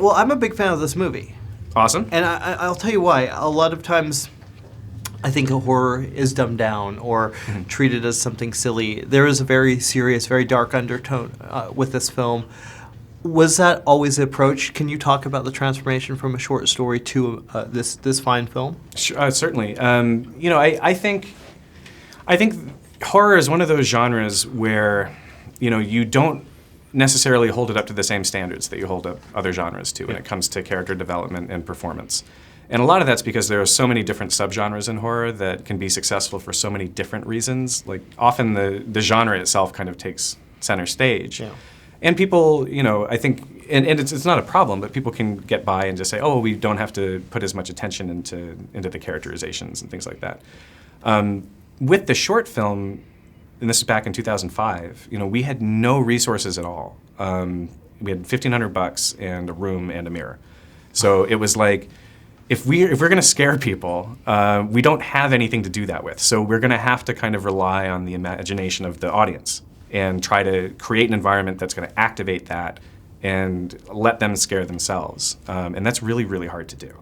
Well, I'm a big fan of this movie. Awesome. And I'll tell you why. A lot of times, I think a horror is dumbed down or treated as something silly. There is a very serious, very dark undertone with this film. Was that always the approach? Can you talk about the transformation from a short story to this fine film? Certainly. I think horror is one of those genres where, you don't necessarily hold it up to the same standards that you hold up other genres to when it comes to character development and performance. And a lot of that's because there are so many different subgenres in horror that can be successful for so many different reasons. Like, often the genre itself kind of takes center stage. Yeah. And people, I think, and it's not a problem, but people can get by and just say, oh, we don't have to put as much attention into the characterizations and things like that. With the short film, and this is back in 2005, we had no resources at all. We had $1,500 and a room and a mirror. So it was like, if we're going to scare people, we don't have anything to do that with. So we're going to have to kind of rely on the imagination of the audience and try to create an environment that's going to activate that and let them scare themselves. And that's really, really hard to do.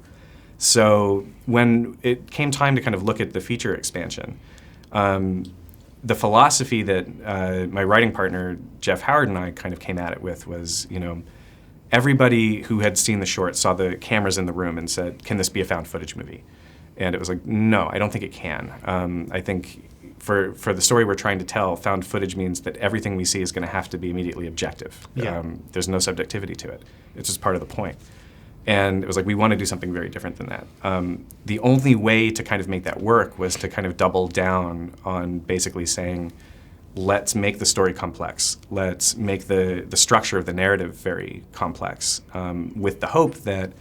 So when it came time to kind of look at the feature expansion, the philosophy that my writing partner, Jeff Howard, and I kind of came at it with was, everybody who had seen the short saw the cameras in the room and said, can this be a found footage movie? And it was like, no, I don't think it can. I think for the story we're trying to tell, found footage means that everything we see is going to have to be immediately objective. Yeah. There's no subjectivity to it. It's just part of the point. And it was like, we want to do something very different than that. The only way to kind of make that work was to kind of double down on basically saying, let's make the story complex. Let's make the structure of the narrative very complex, with the hope that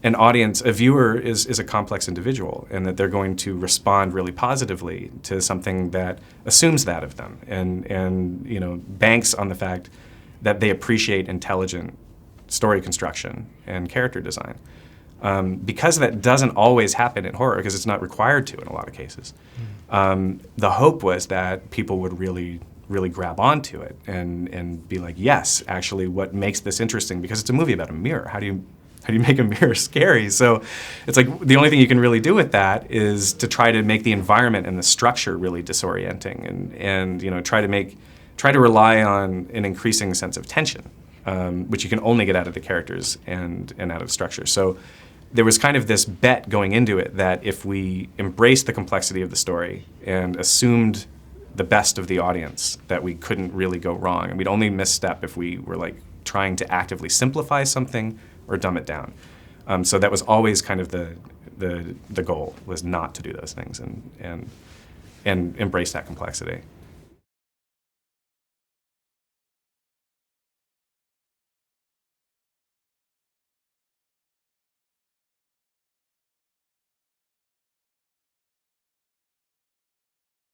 an audience, a viewer, is a complex individual, and that they're going to respond really positively to something that assumes that of them, and banks on the fact that they appreciate intelligent story construction and character design. Because that doesn't always happen in horror, because it's not required to in a lot of cases. The hope was that people would really grab onto it and be like, yes, actually, what makes this interesting, because it's a movie about a mirror. How do you make a mirror scary? So it's like the only thing you can really do with that is to try to make the environment and the structure really disorienting, and try to rely on an increasing sense of tension, which you can only get out of the characters and out of structure. So there was kind of this bet going into it that if we embraced the complexity of the story and assumed the best of the audience, that we couldn't really go wrong, and we'd only misstep if we were like trying to actively simplify something or dumb it down. So that was always kind of the goal, was not to do those things and embrace that complexity.